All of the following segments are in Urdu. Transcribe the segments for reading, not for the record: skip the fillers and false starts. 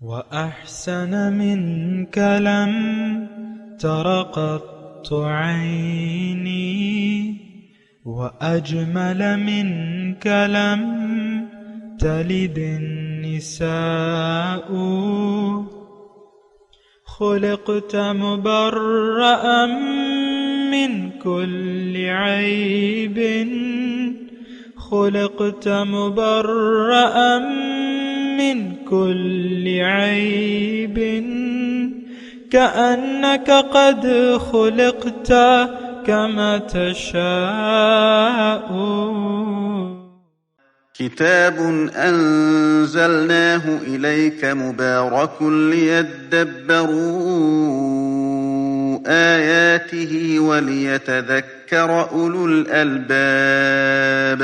وأحسن منك لم تر قط عيني، وأجمل منك لم تلد النساء. خلقت مبرأ من كل عيب، خلقت مبرأ من كل عيب، كأنك قد خلقت كما تشاء. كتاب أنزلناه إليك مبارك ليدبروا آياته وليتذكر أولو الألباب.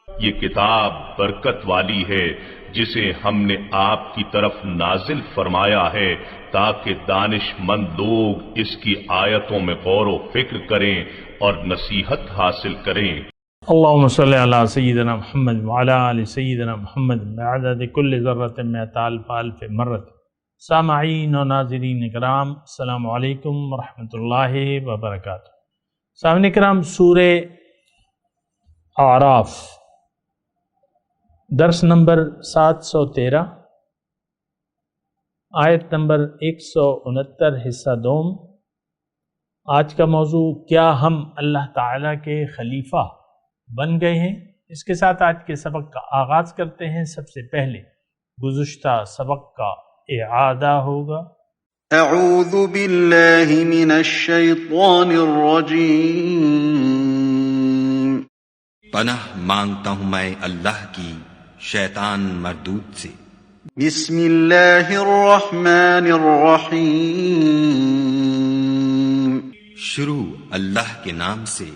یہ کتاب برکت والی ہے جسے ہم نے آپ کی طرف نازل فرمایا ہے تاکہ دانش مند لوگ اس کی آیتوں میں غور و فکر کریں اور نصیحت حاصل کریں۔ اللہم صلی علی سیدنا محمد وعلی آل سیدنا محمد بعدد کل ذرۃ مئۃ الف الف مرۃ۔ سامعین و ناظرین کرام، السلام علیکم ورحمۃ اللہ وبرکاتہ۔ سامعین کرام، سورہ اعراف درس نمبر 713، آیت نمبر 169، حصہ دوم۔ آج کا موضوع، کیا ہم اللہ تعالیٰ کے خلیفہ بن گئے ہیں؟ اس کے ساتھ آج کے سبق کا آغاز کرتے ہیں۔ سب سے پہلے گزشتہ سبق کا اعادہ ہوگا۔ اعوذ باللہ من الشیطان الرجیم۔ پناہ مانگتا ہوں میں اللہ کی شیطان مردود سے۔ بسم اللہ الرحمن الرحیم۔ شروع اللہ کے نام سے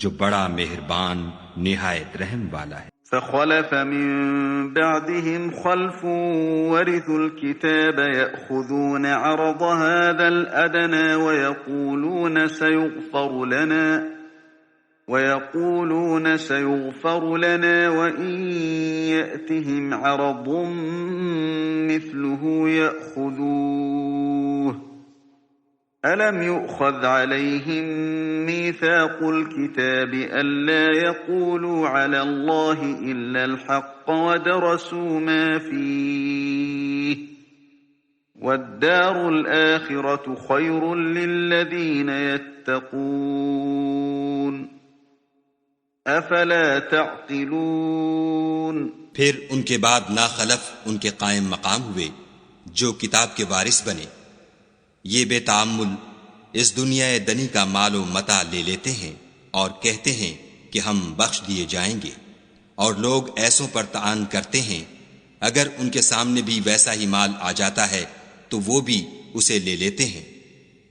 جو بڑا مہربان نہایت رحم والا ہے۔ فخلف من بعدهم خلف ورثوا الكتاب يأخذون عرض هذا الأدنى ويقولون سيغفر لنا وإن يأتهم عرض مثله يأخذوه ألم يؤخذ عليهم ميثاق الكتاب ألا يقولوا على الله إلا الحق ودرسوا ما فيه والدار الآخرة خير للذين يتقون أفلا تعقلون۔ پھر ان کے بعد ناخلف ان کے قائم مقام ہوئے جو کتاب کے وارث بنے، یہ بے تعمل اس دنیا دنی کا مال و متاع لے لیتے ہیں اور کہتے ہیں کہ ہم بخش دیے جائیں گے، اور لوگ ایسوں پر طعن کرتے ہیں اگر ان کے سامنے بھی ویسا ہی مال آ جاتا ہے تو وہ بھی اسے لے لیتے ہیں۔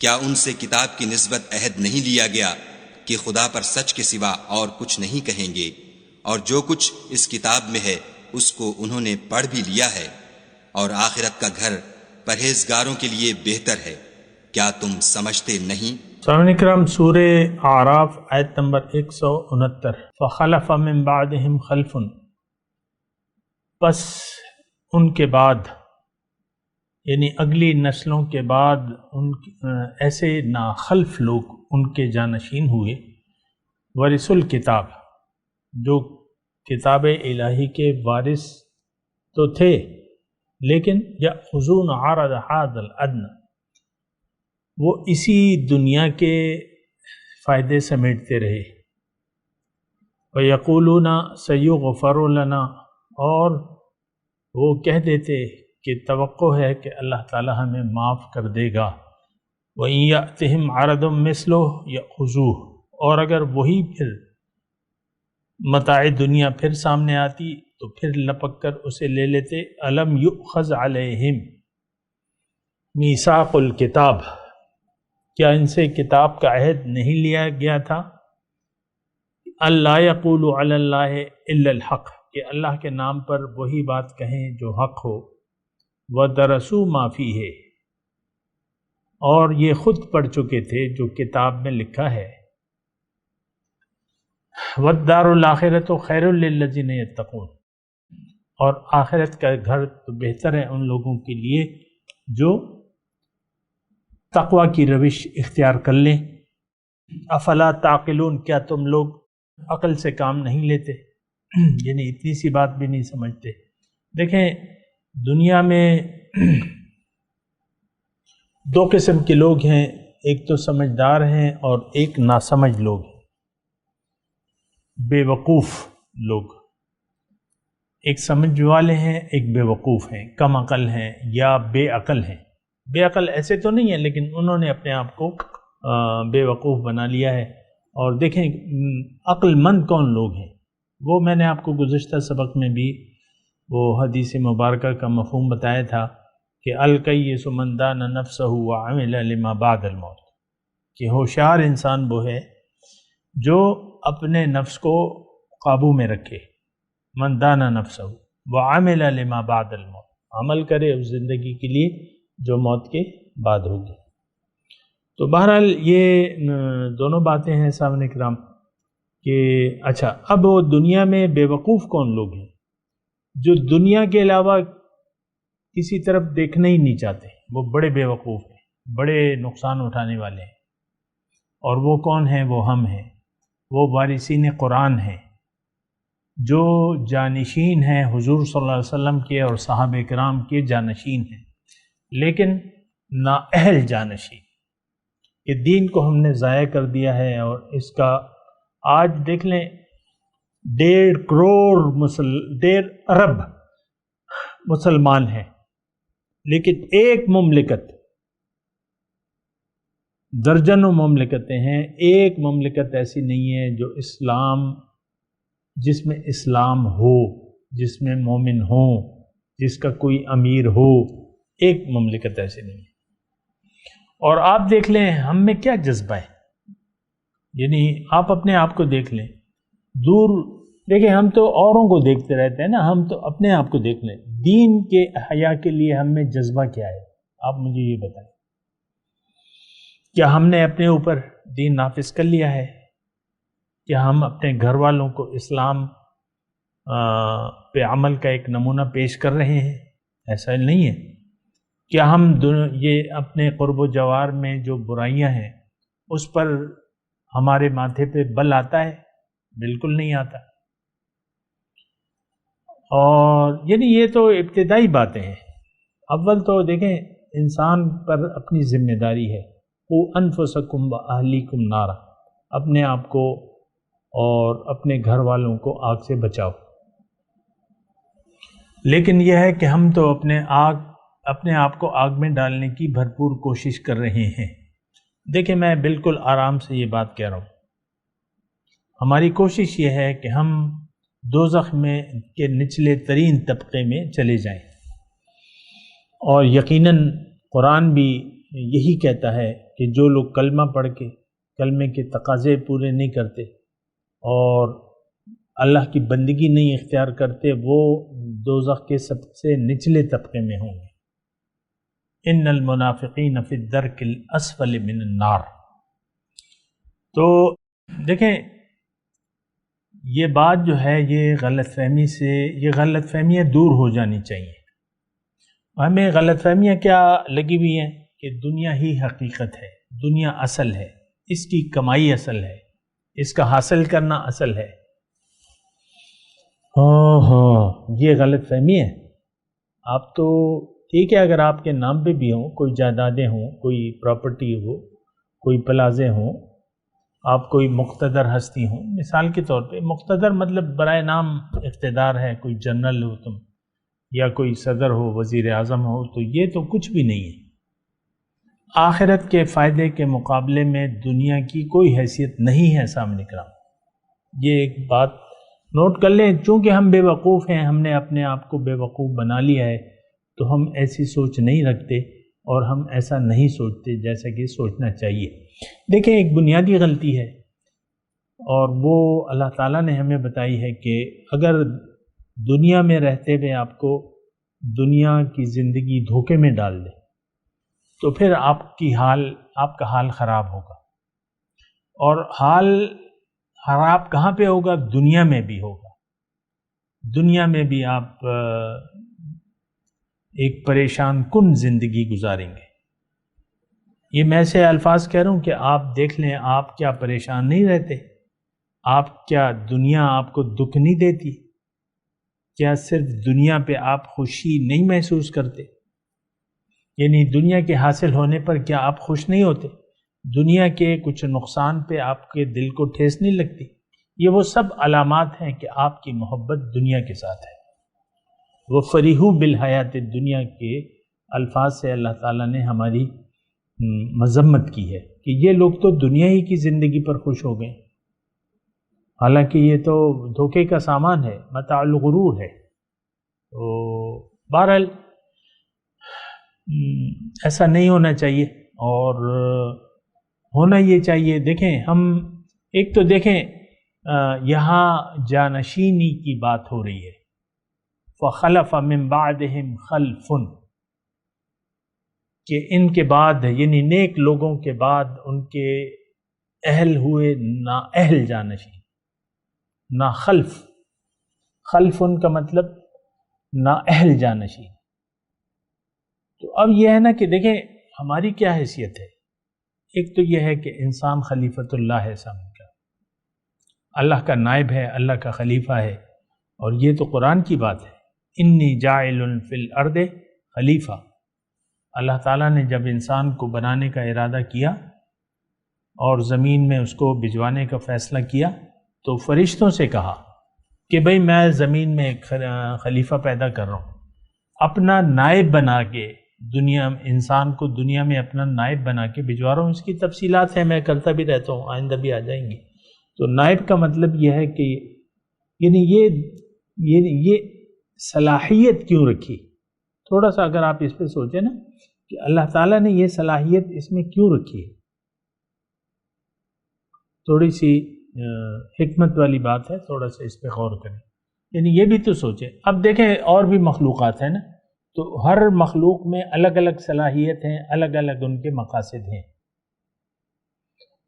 کیا ان سے کتاب کی نسبت عہد نہیں لیا گیا کہ خدا پر سچ کے سوا اور کچھ نہیں کہیں گے، اور جو کچھ اس کتاب میں ہے اس کو انہوں نے پڑھ بھی لیا ہے، اور آخرت کا گھر پرہیزگاروں کے لیے بہتر ہے، کیا تم سمجھتے نہیں؟ سامعین کرام، سورہ اعراف آیت نمبر 169۔ فخلف من بعدهم خلف، پس ان کے بعد یعنی اگلی نسلوں کے بعد ایسے ناخلف لوگ ان کے جانشین ہوئے، ورث الکتاب، جو کتاب الہی کے وارث تو تھے لیکن یأخذون عرض هذا الادنى، وہ اسی دنیا کے فائدے سمیٹتے رہے۔ وَيَقُولُونَ سَيُغْفَرُ لَنَا، اور وہ کہہ دیتے کہ توقع ہے کہ اللہ تعالی ہمیں معاف کر دے گا۔ وَإِن يَأْتِهِمْ عَرَضٌ مِثْلُهُ يَأْخُذُوهُ، اور اگر وہی پھر متاع دنیا پھر سامنے آتی تو پھر لپک کر اسے لے لیتے۔ أَلَمْ يُؤْخَذْ عَلَيْهِمْ مِيثَاقُ الْكِتَابِ، کیا ان سے کتاب کا عہد نہیں لیا گیا تھا؟ أَلَّا يَقُولُوا عَلَى اللَّهِ إِلَّا الْحَقَّ، کہ اللہ کے نام پر وہی بات کہیں جو حق ہو۔ وَدَرَسُوا مَا فِيهِ، اور یہ خود پڑھ چکے تھے جو کتاب میں لکھا ہے۔ وَالدَّارُ الْآخِرَةُ خَيْرٌ لِلَّذِينَ يَتَّقُونَ، اور آخرت کا گھر تو بہتر ہے ان لوگوں کے لیے جو تقوی کی روش اختیار کر لیں۔ افلا تعقلون، کیا تم لوگ عقل سے کام نہیں لیتے؟ یعنی اتنی سی بات بھی نہیں سمجھتے۔ دیکھیں دنیا میں دو قسم کے لوگ ہیں، ایک تو سمجھدار ہیں اور ایک ناسمجھ لوگ ہیں، بے وقوف لوگ۔ ایک سمجھ والے ہیں، ایک بے وقوف ہیں، کم عقل ہیں یا بے عقل ہیں۔ بے عقل ایسے تو نہیں ہے لیکن انہوں نے اپنے آپ کو بے وقوف بنا لیا ہے۔ اور دیکھیں عقل مند کون لوگ ہیں، وہ میں نے آپ کو گزشتہ سبق میں بھی وہ حدیث مبارکہ کا مفہوم بتایا تھا کہ الکیس من دان نفسہ وعمل لما بعد الموت، کہ ہوشیار انسان وہ ہے جو اپنے نفس کو قابو میں رکھے، من دان نفسہ وعمل لما بعد الموت، عمل کرے اس زندگی کے لیے جو موت کے بعد ہوگی۔ تو بہرحال یہ دونوں باتیں ہیں سامنے کرام کہ اچھا اب وہ دنیا میں بے وقوف کون لوگ ہیں جو دنیا کے علاوہ کسی طرف دیکھنا ہی نہیں چاہتے، وہ بڑے بے وقوف ہیں، بڑے نقصان اٹھانے والے ہیں۔ اور وہ کون ہیں؟ وہ ہم ہیں، وہ وارثین قرآن ہیں جو جانشین ہیں حضور صلی اللہ علیہ وسلم کے اور صحابہ کرام کے جانشین ہیں، لیکن نااہل جانشین، کہ دین کو ہم نے ضائع کر دیا ہے۔ اور اس کا آج دیکھ لیں 1.5 کروڑ 1.5 ارب مسلمان ہیں، لیکن ایک مملکت، درجنوں مملکتیں ہیں، ایک مملکت ایسی نہیں ہے جو جس میں اسلام ہو، جس میں مومن ہو، جس کا کوئی امیر ہو، ایک مملکت ایسی نہیں ہے۔ اور آپ دیکھ لیں ہم میں کیا جذبہ ہے، یعنی آپ اپنے آپ کو دیکھ لیں، دور دیکھیں، ہم تو اوروں کو دیکھتے رہتے ہیں نا، ہم تو اپنے آپ کو دیکھ لیں، دین کے احیا کے لیے ہم میں جذبہ کیا ہے؟ آپ مجھے یہ بتائیں، کیا ہم نے اپنے اوپر دین نافذ کر لیا ہے؟ کیا ہم اپنے گھر والوں کو اسلام پہ عمل کا ایک نمونہ پیش کر رہے ہیں؟ ایسا نہیں ہے۔ کیا ہم یہ اپنے قرب و جوار میں جو برائیاں ہیں اس پر ہمارے ماتھے پہ بل آتا ہے؟ بالکل نہیں آتا۔ اور یعنی یہ تو ابتدائی باتیں ہیں۔ اول تو دیکھیں انسان پر اپنی ذمہ داری ہے، قُوا أَنفُسَكُمْ وَأَهْلِيكُمْ نَارًا، اپنے آپ کو اور اپنے گھر والوں کو آگ سے بچاؤ۔ لیکن یہ ہے کہ ہم تو اپنے آپ کو آگ میں ڈالنے کی بھرپور کوشش کر رہے ہیں۔ دیکھیں میں بالکل آرام سے یہ بات کہہ رہا ہوں، ہماری کوشش یہ ہے کہ ہم دوزخ میں کے نچلے ترین طبقے میں چلے جائیں، اور یقیناً قرآن بھی یہی کہتا ہے کہ جو لوگ کلمہ پڑھ کے کلمے کے تقاضے پورے نہیں کرتے اور اللہ کی بندگی نہیں اختیار کرتے، وہ دوزخ کے سب سے نچلے طبقے میں ہوں گے۔ ان المنافقین فی الدرک الاسفل من النار۔ تو دیکھیں یہ بات جو ہے یہ غلط فہمیاں دور ہو جانی چاہیے۔ ہمیں غلط فہمیاں کیا لگی ہوئی ہیں کہ دنیا ہی حقیقت ہے، دنیا اصل ہے، اس کی کمائی اصل ہے، اس کا حاصل کرنا اصل ہے۔ یہ غلط فہمی ہے۔ آپ تو ٹھیک ہے اگر آپ کے نام پہ بھی ہوں، کوئی جائیدادیں ہوں، کوئی پراپرٹی ہو، کوئی پلازے ہوں، آپ کوئی مقتدر ہستی ہوں، مثال کے طور پہ مقتدر مطلب برائے نام اقتدار ہے، کوئی جنرل ہو تم یا کوئی صدر ہو، وزیر اعظم ہو، تو یہ تو کچھ بھی نہیں ہے۔ آخرت کے فائدے کے مقابلے میں دنیا کی کوئی حیثیت نہیں ہے سامنے کرام۔ یہ ایک بات نوٹ کر لیں، چونکہ ہم بے وقوف ہیں، ہم نے اپنے آپ کو بے وقوف بنا لیا ہے، تو ہم ایسی سوچ نہیں رکھتے اور ہم ایسا نہیں سوچتے جیسا کہ سوچنا چاہیے۔ دیکھیں ایک بنیادی غلطی ہے اور وہ اللہ تعالیٰ نے ہمیں بتائی ہے کہ اگر دنیا میں رہتے ہوئے آپ کو دنیا کی زندگی دھوکے میں ڈال دے تو پھر آپ کا حال خراب ہوگا، اور حال خراب کہاں پہ ہوگا؟ دنیا میں بھی ہوگا۔ دنیا میں بھی آپ ایک پریشان کن زندگی گزاریں گے۔ یہ میں سے الفاظ کہہ رہا ہوں کہ آپ دیکھ لیں، آپ کیا پریشان نہیں رہتے؟ آپ کیا دنیا آپ کو دکھ نہیں دیتی؟ کیا صرف دنیا پہ آپ خوشی نہیں محسوس کرتے؟ یعنی دنیا کے حاصل ہونے پر کیا آپ خوش نہیں ہوتے؟ دنیا کے کچھ نقصان پہ آپ کے دل کو ٹھیس نہیں لگتی؟ یہ وہ سب علامات ہیں کہ آپ کی محبت دنیا کے ساتھ ہے۔ وہ فریحو بالحیات دنیا کے الفاظ سے اللہ تعالیٰ نے ہماری مذمت کی ہے کہ یہ لوگ تو دنیا ہی کی زندگی پر خوش ہو گئے، حالانکہ یہ تو دھوکے کا سامان ہے، متاع الغرور ہے۔ تو بہرحال ایسا نہیں ہونا چاہیے، اور ہونا یہ چاہیے۔ دیکھیں، ہم ایک تو دیکھیں یہاں جانشینی کی بات ہو رہی ہے، فخلف من بعدہم خلف، کہ ان کے بعد یعنی نیک لوگوں کے بعد ان کے اہل ہوئے نا اہل جانشین، نا خلف، خلف ان کا مطلب نا اہل جانشین۔ تو اب یہ ہے نا کہ دیکھیں ہماری کیا حیثیت ہے۔ ایک تو یہ ہے کہ انسان خلیفۃ اللہ ہے سامنے کا، اللہ کا نائب ہے، اللہ کا خلیفہ ہے، اور یہ تو قرآن کی بات ہے، انی جاعل فی الارض خلیفہ۔ اللہ تعالیٰ نے جب انسان کو بنانے کا ارادہ کیا اور زمین میں اس کو بھجوانے کا فیصلہ کیا تو فرشتوں سے کہا کہ بھئی میں زمین میں ایک خلیفہ پیدا کر رہا ہوں، اپنا نائب بنا کے دنیا انسان کو دنیا میں اپنا نائب بنا کے بھجوا رہا ہوں۔ اس کی تفصیلات ہیں، میں کرتا بھی رہتا ہوں، آئندہ بھی آ جائیں گی۔ تو نائب کا مطلب یہ ہے کہ یعنی یہ صلاحیت کیوں رکھی؟ تھوڑا سا اگر آپ اس پہ سوچیں نا کہ اللہ تعالیٰ نے یہ صلاحیت اس میں کیوں رکھی ہے، تھوڑی سی حکمت والی بات ہے، تھوڑا سا اس پہ غور کریں، یعنی یہ بھی تو سوچیں۔ اب دیکھیں اور بھی مخلوقات ہیں نا، تو ہر مخلوق میں الگ الگ صلاحیت ہیں، الگ الگ ان کے مقاصد ہیں،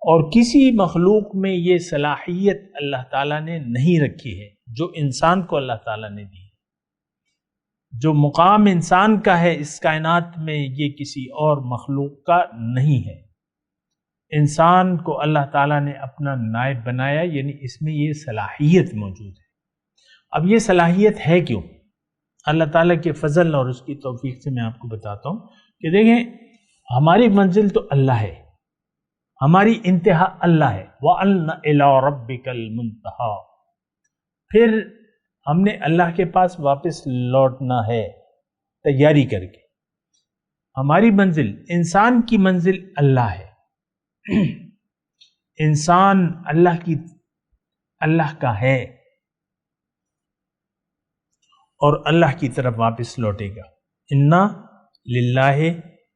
اور کسی مخلوق میں یہ صلاحیت اللہ تعالیٰ نے نہیں رکھی ہے جو انسان کو اللہ تعالیٰ نے دی۔ جو مقام انسان کا ہے اس کائنات میں یہ کسی اور مخلوق کا نہیں ہے۔ انسان کو اللہ تعالیٰ نے اپنا نائب بنایا، یعنی اس میں یہ صلاحیت موجود ہے۔ اب یہ صلاحیت ہے کیوں؟ اللہ تعالیٰ کے فضل اور اس کی توفیق سے میں آپ کو بتاتا ہوں کہ دیکھیں ہماری منزل تو اللہ ہے، ہماری انتہا اللہ ہے، وَأَنَّ إِلَىٰ رَبِّكَ الْمُنْتَهَىٰ، پھر ہم نے اللہ کے پاس واپس لوٹنا ہے تیاری کر کے۔ ہماری منزل، انسان کی منزل اللہ ہے، انسان اللہ کا ہے اور اللہ کی طرف واپس لوٹے گا۔ انا للہ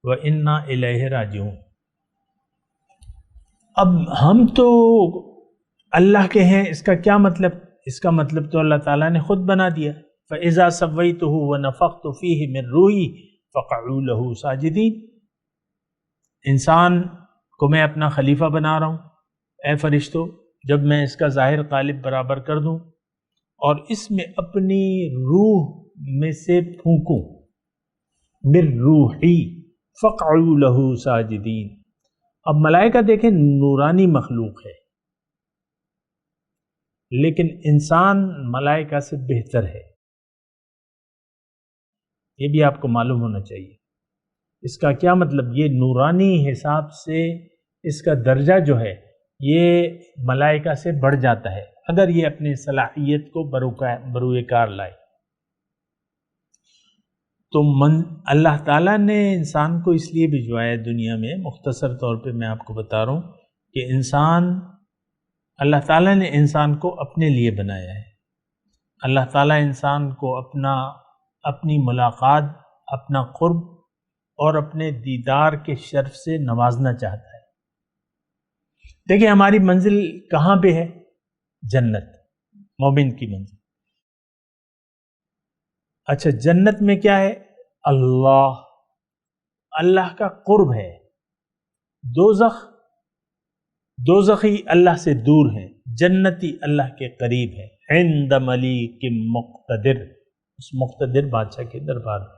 و انا الیہ راجعون۔ اب ہم تو اللہ کے ہیں، اس کا کیا مطلب؟ اس کا مطلب تو اللہ تعالیٰ نے خود بنا دیا، فَإِذَا سَوَّيْتُهُ وَنَفَخْتُ فِيهِ مِن رُوحِي فَقَعُوا لَهُ سَاجِدِينَ۔ انسان کو میں اپنا خلیفہ بنا رہا ہوں، اے فرشتوں، جب میں اس کا ظاہر قالب برابر کر دوں اور اس میں اپنی روح میں سے پھونکوں، مِن رُوحِي فَقَعُوا لَهُ سَاجِدِينَ۔ اب ملائکہ دیکھیں نورانی مخلوق ہے، لیکن انسان ملائکہ سے بہتر ہے، یہ بھی آپ کو معلوم ہونا چاہیے۔ اس کا کیا مطلب؟ یہ نورانی حساب سے اس کا درجہ جو ہے یہ ملائکہ سے بڑھ جاتا ہے اگر یہ اپنی صلاحیت کو بروئے کار لائے۔ تو اللہ تعالیٰ نے انسان کو اس لیے بھجوایا دنیا میں، مختصر طور پہ میں آپ کو بتا رہا ہوں کہ اللہ تعالیٰ نے انسان کو اپنے لیے بنایا ہے۔ اللہ تعالیٰ انسان کو اپنی ملاقات، اپنا قرب اور اپنے دیدار کے شرف سے نوازنا چاہتا ہے۔ دیکھیں ہماری منزل کہاں پہ ہے؟ جنت، مومن کی منزل۔ اچھا، جنت میں کیا ہے؟ اللہ کا قرب ہے۔ دوزخی اللہ سے دور ہے، جنتی اللہ کے قریب ہے، عند ملیک مقتدر، اس مقتدر بادشاہ کے دربار میں۔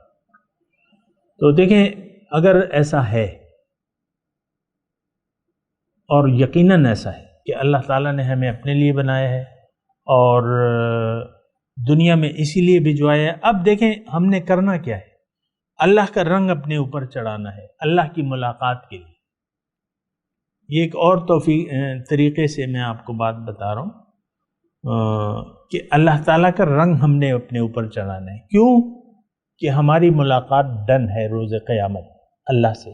تو دیکھیں اگر ایسا ہے، اور یقیناً ایسا ہے کہ اللہ تعالیٰ نے ہمیں اپنے لیے بنایا ہے اور دنیا میں اسی لیے بھجوایا ہے، اب دیکھیں ہم نے کرنا کیا ہے، اللہ کا رنگ اپنے اوپر چڑھانا ہے اللہ کی ملاقات کے لیے۔ یہ ایک اور طریقے سے میں آپ کو بات بتا رہا ہوں کہ اللہ تعالیٰ کا رنگ ہم نے اپنے اوپر چڑھانا ہے۔ کیوں؟ کہ ہماری ملاقات ڈن ہے روز قیامت اللہ سے،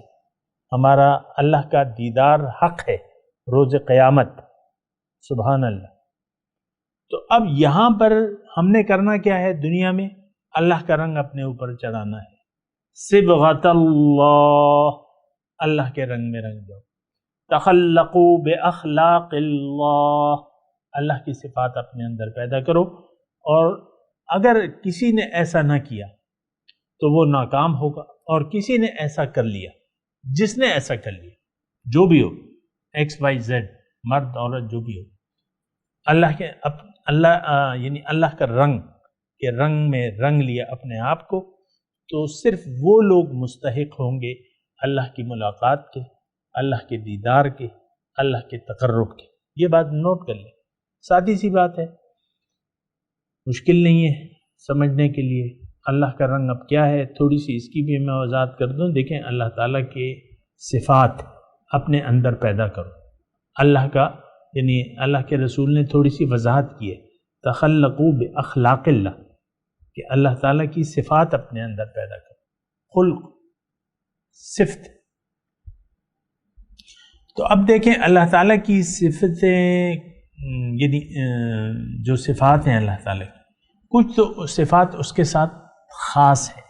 ہمارا اللہ کا دیدار حق ہے روز قیامت، سبحان اللہ۔ تو اب یہاں پر ہم نے کرنا کیا ہے، دنیا میں اللہ کا رنگ اپنے اوپر چڑھانا ہے، صبغۃ اللہ، اللہ کے رنگ میں رنگ جاؤ، تخلقوا باخلاق اللہ، اللہ کی صفات اپنے اندر پیدا کرو۔ اور اگر کسی نے ایسا نہ کیا تو وہ ناکام ہوگا، اور کسی نے ایسا کر لیا، جس نے ایسا کر لیا، جو بھی ہو، ایکس وائی زیڈ، مرد عورت جو بھی ہو، یعنی اللہ کا رنگ کے رنگ میں رنگ لیا اپنے آپ کو، تو صرف وہ لوگ مستحق ہوں گے اللہ کی ملاقات کے، اللہ کے دیدار کے، اللہ کے تقرب کے۔ یہ بات نوٹ کر لیں، سادی سی بات ہے، مشکل نہیں ہے سمجھنے کے لیے۔ اللہ کا رنگ اب کیا ہے، تھوڑی سی اس کی بھی میں وضاحت کر دوں۔ دیکھیں اللہ تعالیٰ کے صفات اپنے اندر پیدا کرو، اللہ کا، یعنی اللہ کے رسول نے تھوڑی سی وضاحت کی ہے، تخلقوا باخلاق اللہ، کہ اللہ تعالیٰ کی صفات اپنے اندر پیدا کرو، خلق، صفت۔ تو اب دیکھیں اللہ تعالیٰ کی صفتیں، یعنی جو صفات ہیں اللہ تعالیٰ کی، کچھ تو صفات اس کے ساتھ خاص ہے،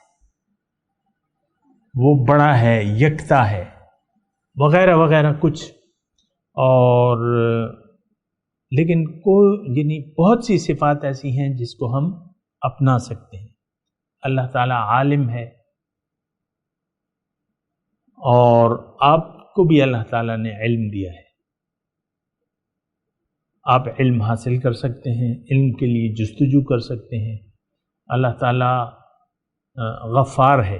وہ بڑا ہے، یکتا ہے، وغیرہ وغیرہ کچھ، اور لیکن یعنی بہت سی صفات ایسی ہیں جس کو ہم اپنا سکتے ہیں۔ اللہ تعالیٰ عالم ہے، اور آپ کو بھی اللہ تعالیٰ نے علم دیا ہے، آپ علم حاصل کر سکتے ہیں، علم کے لیے جستجو کر سکتے ہیں۔ اللہ تعالیٰ غفار ہے،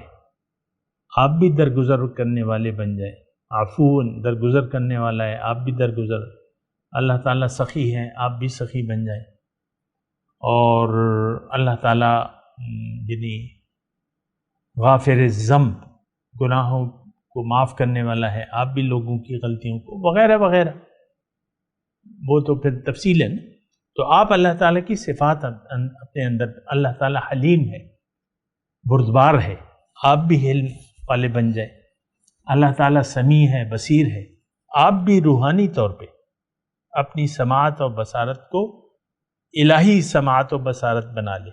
آپ بھی درگزر کرنے والے بن جائیں، عفو درگزر کرنے والا ہے، آپ بھی درگزر۔ اللہ تعالیٰ سخی ہے، آپ بھی سخی بن جائیں، اور اللہ تعالیٰ یعنی غافر الذنب، گناہوں کو معاف کرنے والا ہے، آپ بھی لوگوں کی غلطیوں کو، وغیرہ وغیرہ، وہ تو پھر تفصیل ہے نا۔ تو آپ اللہ تعالیٰ کی صفات اپنے اندر، اللہ تعالیٰ حلیم ہے، بردبار ہے، آپ بھی علم والے بن جائیں۔ اللہ تعالیٰ سمیع ہے، بصیر ہے، آپ بھی روحانی طور پہ اپنی سماعت اور بصارت کو الہی سماعت و بصارت بنا لے،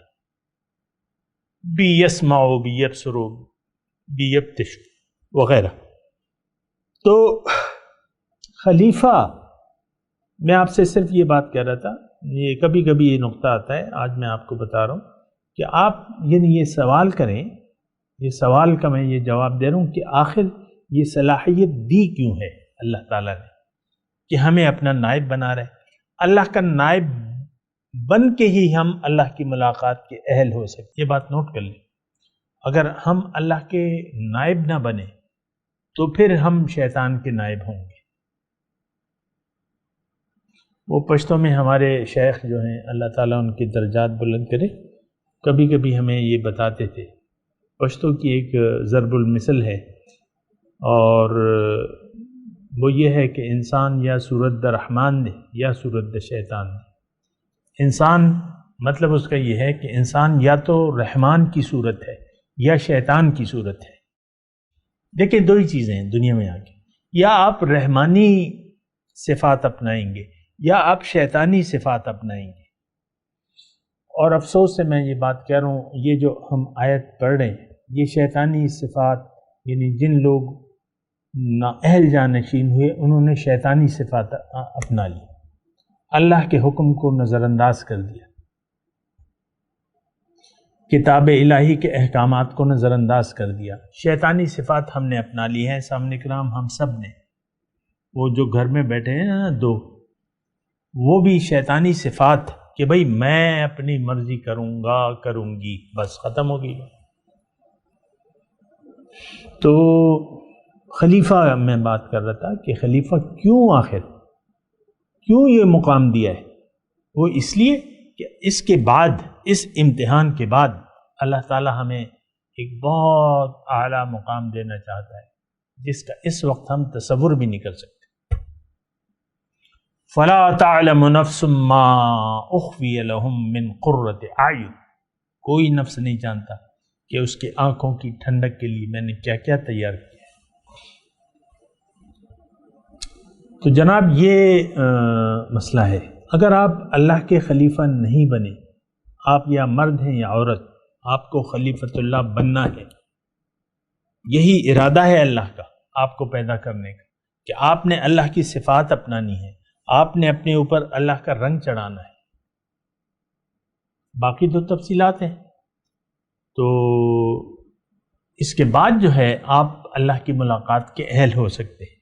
بی یسمعو، بی یبصرو، بی یبطشو وغیرہ۔ تو خلیفہ، میں آپ سے صرف یہ بات کہہ رہا تھا، یہ کبھی کبھی یہ نقطہ آتا ہے، آج میں آپ کو بتا رہا ہوں کہ آپ یعنی یہ سوال کریں، یہ سوال کا میں یہ جواب دے رہا ہوں کہ آخر یہ صلاحیت دی کیوں ہے اللہ تعالیٰ نے کہ ہمیں اپنا نائب بنا رہے۔ اللہ کا نائب بن کے ہی ہم اللہ کی ملاقات کے اہل ہو سکتے، یہ بات نوٹ کر لیں۔ اگر ہم اللہ کے نائب نہ بنے تو پھر ہم شیطان کے نائب ہوں گے۔ وہ پشتوں میں ہمارے شیخ جو ہیں، اللہ تعالیٰ ان کے درجات بلند کرے، کبھی کبھی ہمیں یہ بتاتے تھے، پشتوں کی ایک ضرب المثل ہے، اور وہ یہ ہے کہ انسان یا صورت در رحمان دے یا صورت در شیطان دے۔ انسان مطلب اس کا یہ ہے کہ انسان یا تو رحمان کی صورت ہے یا شیطان کی صورت ہے۔ دیکھیں دو ہی چیزیں ہیں دنیا میں آگے، یا آپ رحمانی صفات اپنائیں گے یا آپ شیطانی صفات اپنائیں گے۔ اور افسوس سے میں یہ بات کہہ رہا ہوں، یہ جو ہم آیت پڑھ رہے ہیں، یہ شیطانی صفات، یعنی جن لوگ نااہل جانشین ہوئے انہوں نے شیطانی صفات اپنا لی، اللہ کے حکم کو نظر انداز کر دیا، کتاب الہی کے احکامات کو نظر انداز کر دیا، شیطانی صفات ہم نے اپنا لی ہیں۔ سامنے کرام ہم سب نے، وہ جو گھر میں بیٹھے ہیں نا دو، وہ بھی شیطانی صفات کہ بھئی میں اپنی مرضی کروں گا کروں گی، بس ختم ہو گئی۔ تو خلیفہ میں بات کر رہا تھا کہ خلیفہ کیوں یہ مقام دیا ہے؟ وہ اس لیے کہ اس کے بعد، اس امتحان کے بعد اللہ تعالی ہمیں ایک بہت اعلیٰ مقام دینا چاہتا ہے جس کا اس وقت ہم تصور بھی نہیں کر سکتے۔ فَلَا تَعْلَمُ نَفْسٌ مَّا أُخْفِيَ لَهُم مِّن قُرَّةِ أَعْيُنٍ، کوئی نفس نہیں جانتا کہ اس کی آنکھوں کی ٹھنڈک کے لیے میں نے کیا کیا تیار کیا۔ تو جناب یہ مسئلہ ہے، اگر آپ اللہ کے خلیفہ نہیں بنے، آپ یا مرد ہیں یا عورت، آپ کو خلیفۃ اللہ بننا ہے، یہی ارادہ ہے اللہ کا آپ کو پیدا کرنے کا کہ آپ نے اللہ کی صفات اپنانی ہے، آپ نے اپنے اوپر اللہ کا رنگ چڑھانا ہے، باقی تو تفصیلات ہیں۔ تو اس کے بعد جو ہے آپ اللہ کی ملاقات کے اہل ہو سکتے ہیں۔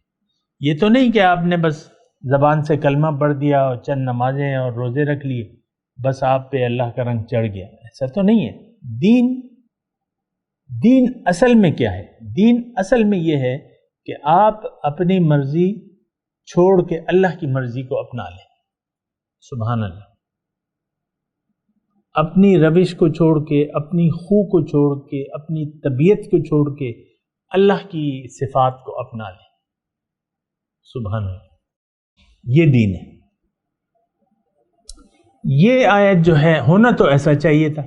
یہ تو نہیں کہ آپ نے بس زبان سے کلمہ پڑھ دیا اور چند نمازیں اور روزے رکھ لیے، بس آپ پہ اللہ کا رنگ چڑھ گیا، ایسا تو نہیں ہے۔ دین اصل میں کیا ہے؟ دین اصل میں یہ ہے کہ آپ اپنی مرضی چھوڑ کے اللہ کی مرضی کو اپنا لیں۔ سبحان اللہ، اپنی روش کو چھوڑ کے، اپنی خو کو چھوڑ کے، اپنی طبیعت کو چھوڑ کے اللہ کی صفات کو اپنا لیں۔ سبحان اللہ، یہ دین ہے۔ یہ آیت جو ہے، ہونا تو ایسا چاہیے تھا۔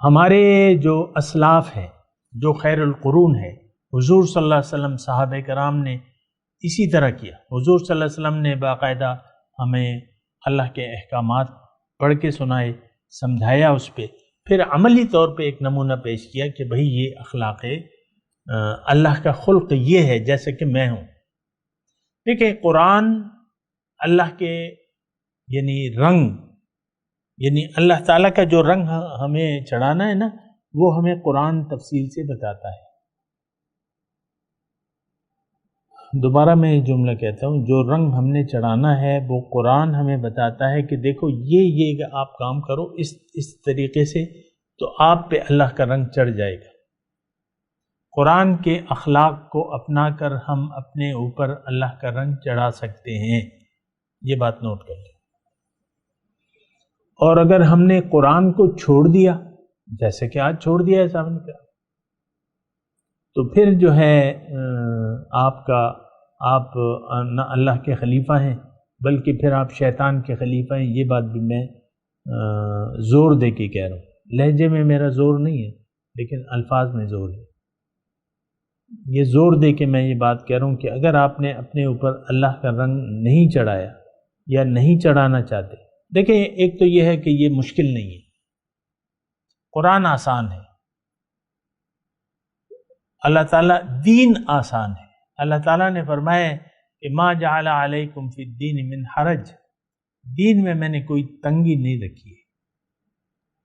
ہمارے جو اسلاف ہیں، جو خیر القرون ہے، حضور صلی اللہ علیہ وسلم، صحابہ کرام نے اسی طرح کیا۔ حضور صلی اللہ علیہ وسلم نے باقاعدہ ہمیں اللہ کے احکامات پڑھ کے سنائے، سمجھایا اس پہ، پھر عملی طور پہ ایک نمونہ پیش کیا کہ بھئی یہ اخلاق ہے، اللہ کا خلق یہ ہے جیسے کہ میں ہوں۔ دیکھیں، قرآن اللہ کے یعنی رنگ، یعنی اللہ تعالیٰ کا جو رنگ ہمیں چڑھانا ہے نا، وہ ہمیں قرآن تفصیل سے بتاتا ہے۔ دوبارہ میں یہ جملہ کہتا ہوں، جو رنگ ہم نے چڑھانا ہے وہ قرآن ہمیں بتاتا ہے کہ دیکھو یہ آپ کام کرو اس طریقے سے، تو آپ پہ اللہ کا رنگ چڑھ جائے گا۔ قرآن کے اخلاق کو اپنا کر ہم اپنے اوپر اللہ کا رنگ چڑھا سکتے ہیں، یہ بات نوٹ کر لیں۔ اور اگر ہم نے قرآن کو چھوڑ دیا، جیسے کہ آج چھوڑ دیا ہے صاحب نے کہا، تو پھر جو ہے آپ نہ اللہ کے خلیفہ ہیں، بلکہ پھر آپ شیطان کے خلیفہ ہیں۔ یہ بات بھی میں زور دے کے کہہ رہا ہوں، لہجے میں میرا زور نہیں ہے لیکن الفاظ میں زور ہے۔ یہ زور دے کے میں یہ بات کہہ رہا ہوں کہ اگر آپ نے اپنے اوپر اللہ کا رنگ نہیں چڑھایا یا نہیں چڑھانا چاہتے، دیکھیں ایک تو یہ ہے کہ یہ مشکل نہیں ہے، قرآن آسان ہے، اللہ تعالیٰ دین آسان ہے۔ اللہ تعالیٰ نے فرمایا کہ ما جعل علیکم فی الدین من حرج، دین میں میں نے کوئی تنگی نہیں رکھی ہے۔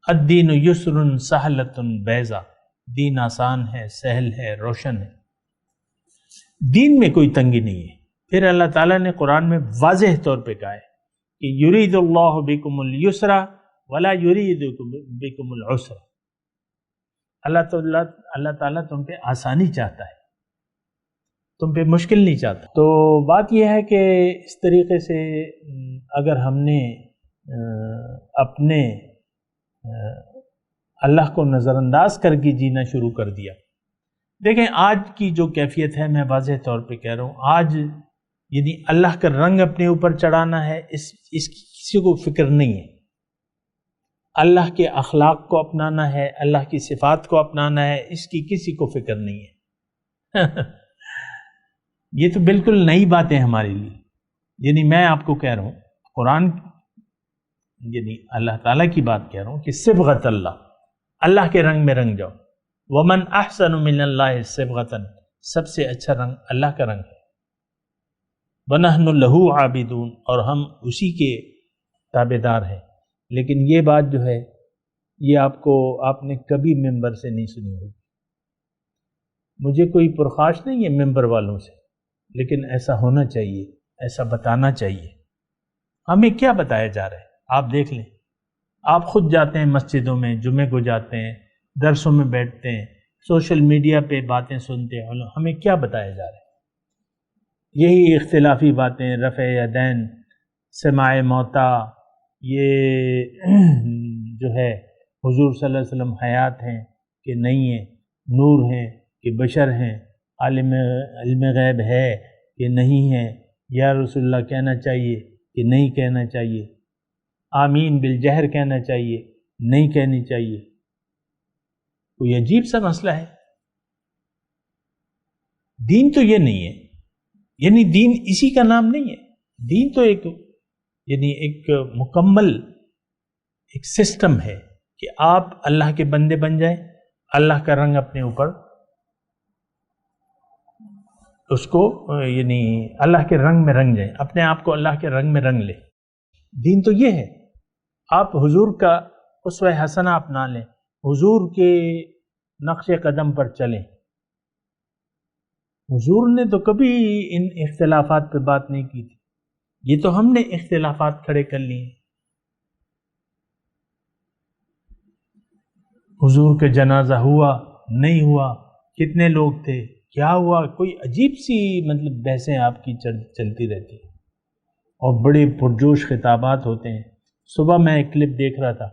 الدین یسر سہلۃ بیضا، دین آسان ہے، سہل ہے، روشن ہے، دین میں کوئی تنگی نہیں ہے۔ پھر اللہ تعالیٰ نے قرآن میں واضح طور پہ کہا ہے کہ یرید اللہ بکم الیسر ولا یرید بکم العسر، اللہ تعالیٰ تم پہ آسانی چاہتا ہے، تم پہ مشکل نہیں چاہتا۔ تو بات یہ ہے کہ اس طریقے سے اگر ہم نے اپنے اللہ کو نظر انداز کر کے جینا شروع کر دیا، دیکھیں آج کی جو کیفیت ہے، میں واضح طور پہ کہہ رہا ہوں، آج یعنی اللہ کا رنگ اپنے اوپر چڑھانا ہے، اس کسی کو فکر نہیں ہے۔ اللہ کے اخلاق کو اپنانا ہے، اللہ کی صفات کو اپنانا ہے، اس کی کسی کو فکر نہیں ہے۔ یہ تو بالکل نئی باتیں ہمارے لیے، یعنی میں آپ کو کہہ رہا ہوں قرآن، یعنی اللہ تعالیٰ کی بات کہہ رہا ہوں کہ صبغۃ اللہ کے رنگ میں رنگ جاؤ۔ ومن احسن من اللہ صبغۃ، سب سے اچھا رنگ اللہ کا رنگ ہے۔ وَنَحْنُ لَهُ عَابِدُونَ، اور ہم اسی کے تابعدار ہیں۔ لیکن یہ بات جو ہے یہ آپ نے کبھی ممبر سے نہیں سنی ہوگی، مجھے کوئی پرخاش نہیں ہے ممبر والوں سے، لیکن ایسا ہونا چاہیے، ایسا بتانا چاہیے ہمیں کیا بتایا جا رہا ہے؟ آپ دیکھ لیں، آپ خود جاتے ہیں مسجدوں میں، جمعے کو جاتے ہیں، درسوں میں بیٹھتے ہیں، سوشل میڈیا پہ باتیں سنتے ہیں، ہمیں کیا بتایا جا رہا ہے؟ یہی اختلافی باتیں، رفع یدین، سماع موتا، یہ جو ہے حضور صلی اللہ علیہ وسلم حیات ہیں کہ نہیں ہیں، نور ہیں کہ بشر ہیں، علم غیب ہے کہ نہیں ہے، یا رسول اللہ کہنا چاہیے کہ نہیں کہنا چاہیے، آمین بالجہر کہنا چاہیے نہیں کہنی چاہیے. کوئی عجیب سا مسئلہ ہے. دین تو یہ نہیں ہے، یعنی دین اسی کا نام نہیں ہے. دین تو ایک مکمل ایک سسٹم ہے کہ آپ اللہ کے بندے بن جائیں، اللہ کا رنگ اپنے اوپر اس کو یعنی اللہ کے رنگ میں رنگ جائیں، اپنے آپ کو اللہ کے رنگ میں رنگ لیں. دین تو یہ ہے. آپ حضور کا اسوہ حسنہ اپنا لیں، حضور کے نقش قدم پر چلیں. حضور نے تو کبھی ان اختلافات پہ بات نہیں کی تھی، یہ تو ہم نے اختلافات کھڑے کر لیے. حضور کا جنازہ ہوا نہیں ہوا، کتنے لوگ تھے، کیا ہوا، کوئی عجیب سی مطلب بحثیں آپ کی چلتی رہتی ہیں اور بڑے پرجوش خطابات ہوتے ہیں. صبح میں ایک کلپ دیکھ رہا تھا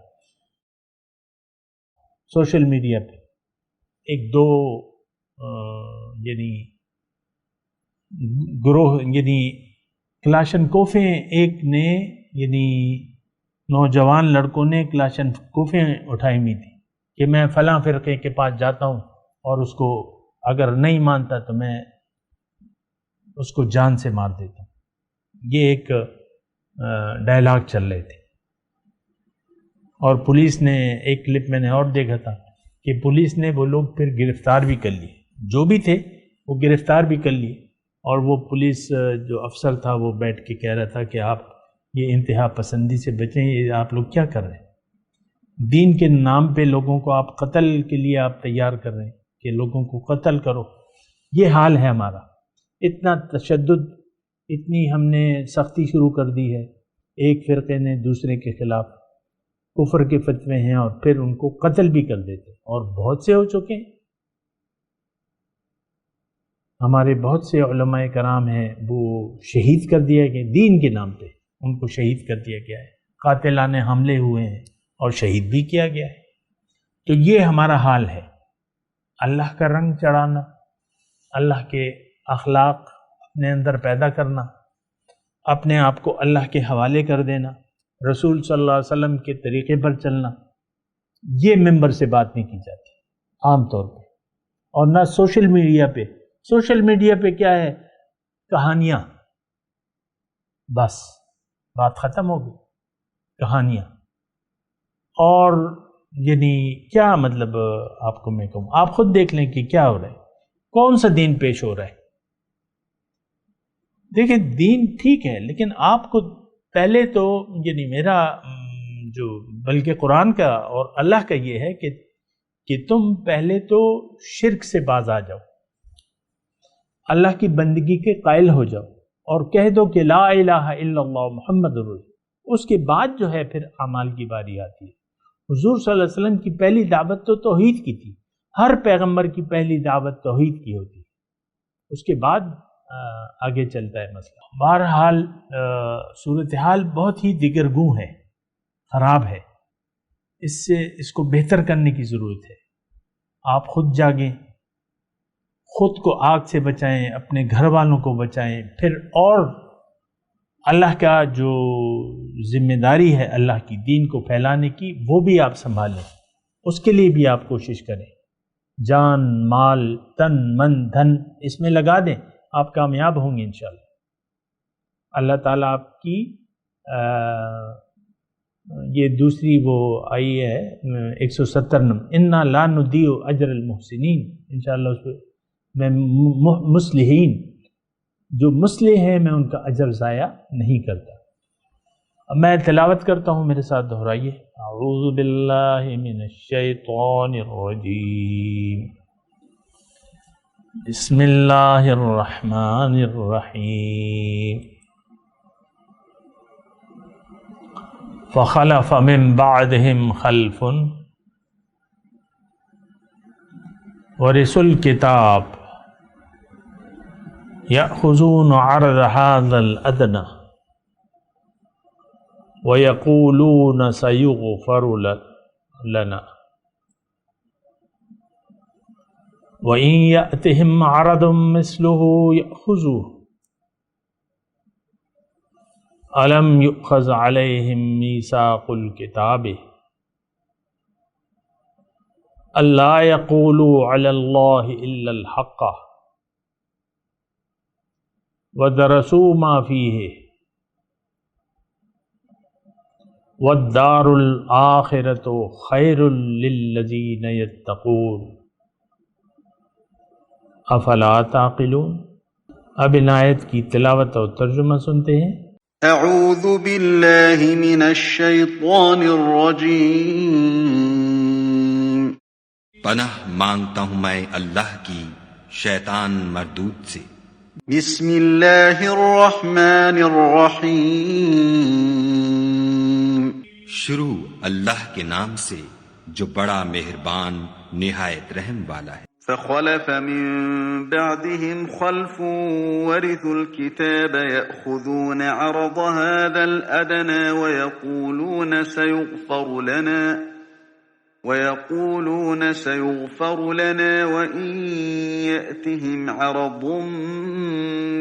سوشل میڈیا پہ، ایک دو یعنی گروہ یعنی کلاشن کوفیں، ایک نے یعنی نوجوان لڑکوں نے کلاشن کوفیں اٹھائی ہوئی تھی کہ میں فلاں فرقے کے پاس جاتا ہوں اور اس کو اگر نہیں مانتا تو میں اس کو جان سے مار دیتا ہوں. یہ ایک ڈائلاگ چل رہے تھے. اور پولیس نے ایک کلپ میں نے اور دیکھا تھا کہ پولیس نے وہ لوگ پھر گرفتار بھی کر لیے، جو بھی تھے وہ گرفتار بھی کر لیے. اور وہ پولیس جو افسر تھا وہ بیٹھ کے کہہ رہا تھا کہ آپ یہ انتہا پسندی سے بچیں، یہ آپ لوگ کیا کر رہے ہیں؟ دین کے نام پہ لوگوں کو آپ قتل کے لیے آپ تیار کر رہے ہیں کہ لوگوں کو قتل کرو. یہ حال ہے ہمارا. اتنا تشدد، اتنی ہم نے سختی شروع کر دی ہے، ایک فرقے نے دوسرے کے خلاف کفر کے فتوے ہیں اور پھر ان کو قتل بھی کر دیتے، اور بہت سے ہو چکے ہیں. ہمارے بہت سے علماء کرام ہیں وہ شہید کر دیا گیا، دین کے نام پہ ان کو شہید کر دیا گیا ہے. قاتلانہ حملے ہوئے ہیں اور شہید بھی کیا گیا ہے. تو یہ ہمارا حال ہے. اللہ کا رنگ چڑھانا، اللہ کے اخلاق اپنے اندر پیدا کرنا، اپنے آپ کو اللہ کے حوالے کر دینا، رسول صلی اللہ علیہ وسلم کے طریقے پر چلنا، یہ ممبر سے بات نہیں کی جاتی عام طور پہ. اور نہ سوشل میڈیا پہ. سوشل میڈیا پہ کیا ہے؟ کہانیاں، بس بات ختم ہو گئی. کہانیاں. اور یعنی کیا مطلب آپ کو میں کہوں، آپ خود دیکھ لیں کہ کیا ہو رہا ہے، کون سا دین پیش ہو رہا ہے. دیکھیں دین ٹھیک ہے، لیکن آپ کو پہلے تو یعنی میرا جو بلکہ قرآن کا اور اللہ کا یہ ہے کہ تم پہلے تو شرک سے باز آ جاؤ، اللہ کی بندگی کے قائل ہو جاؤ اور کہہ دو کہ لا الہ الا اللہ محمد رسول. اس کے بعد جو ہے پھر اعمال کی باری آتی ہے. حضور صلی اللہ علیہ وسلم کی پہلی دعوت تو توحید کی تھی. ہر پیغمبر کی پہلی دعوت توحید کی ہوتی ہے، اس کے بعد آگے چلتا ہے مسئلہ. بہرحال صورتحال بہت ہی دیگرگوں ہے، خراب ہے. اس کو بہتر کرنے کی ضرورت ہے. آپ خود جاگیں، خود کو آگ سے بچائیں، اپنے گھر والوں کو بچائیں، پھر اور اللہ کا جو ذمہ داری ہے اللہ کی دین کو پھیلانے کی وہ بھی آپ سنبھالیں. اس کے لیے بھی آپ کوشش کریں، جان مال تن من دھن اس میں لگا دیں، آپ کامیاب ہوں گے انشاءاللہ. اللہ تعالیٰ آپ کی یہ دوسری وہ آئی ہے 170 نمبر، انا لا نضیع اجر المحسنین. انشاءاللہ اس پہ میں مصلحین جو مصلح ہیں میں ان کا اجر ضائع نہیں کرتا. اب میں تلاوت کرتا ہوں، میرے ساتھ دہرائیے. اعوذ باللہ من الشیطان الرجیم، بسم اللہ الرحمن الرحیم. فخلف من بعدهم خلف ورثوا الكتاب يأخذون عرض هذا الأدنى ويقولون سيغفر لنا وإن يأتهم عرض مثله يأخذوه ألم يؤخذ عليهم ميثاق الكتاب ألا يقولوا على الله إلا الحق ودرسوا ما فيه والدار الآخرة خير للذين يتقون افلا تعقلون۔ اب ان آیت کی تلاوت اور ترجمہ سنتے ہیں۔ اعوذ باللہ من الشیطان الرجیم۔ پناہ مانگتا ہوں میں اللہ کی شیطان مردود سے۔ بسم اللہ الرحمن الرحیم۔ شروع اللہ کے نام سے جو بڑا مہربان نہایت رحم والا ہے۔ فخلف من بعدهم خلف ورثوا الكتاب يأخذون عرض هذا الأدنى ويقولون سيغفر لنا وإن يأتهم عرض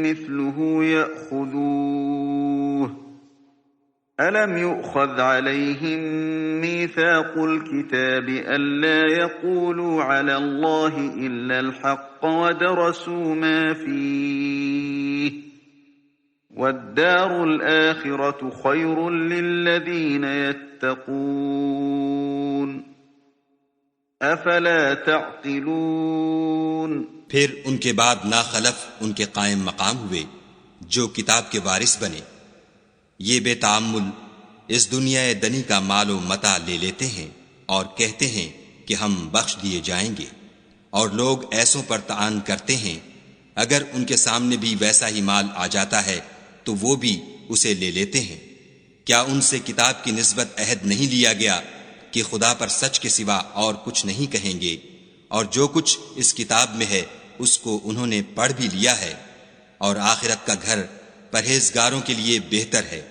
مثله يأخذوه ألم يؤخذ عليهم ميثاق الكتاب ألا يقولوا على الله إلا الحق ودرسوا ما فيه والدار الآخرة خير للذين يتقون أفلا تعقلون۔ پھر ان کے بعد ناخلف ان کے قائم مقام ہوئے جو کتاب کے وارث بنے، یہ بے تعمل اس دنیا دنی کا مال و متاع لے لیتے ہیں اور کہتے ہیں کہ ہم بخش دیے جائیں گے، اور لوگ ایسوں پر طعن کرتے ہیں اگر ان کے سامنے بھی ویسا ہی مال آ جاتا ہے تو وہ بھی اسے لے لیتے ہیں۔ کیا ان سے کتاب کی نسبت عہد نہیں لیا گیا کہ خدا پر سچ کے سوا اور کچھ نہیں کہیں گے، اور جو کچھ اس کتاب میں ہے اس کو انہوں نے پڑھ بھی لیا ہے، اور آخرت کا گھر پرہیزگاروں کے لیے بہتر ہے،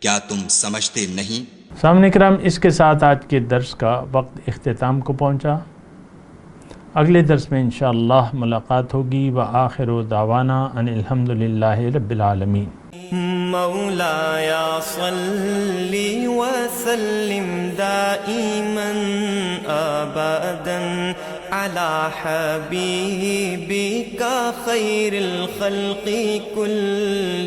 کیا تم سمجھتے نہیں؟ سامعین کرام، اس کے ساتھ آج کے درس کا وقت اختتام کو پہنچا۔ اگلے درس میں انشاءاللہ ملاقات ہوگی۔ وآخر دعوانا ان الحمدللہ رب العالمین۔ مولایا صلی وسلم دائما ابدا على حبيبك خير الخلق كل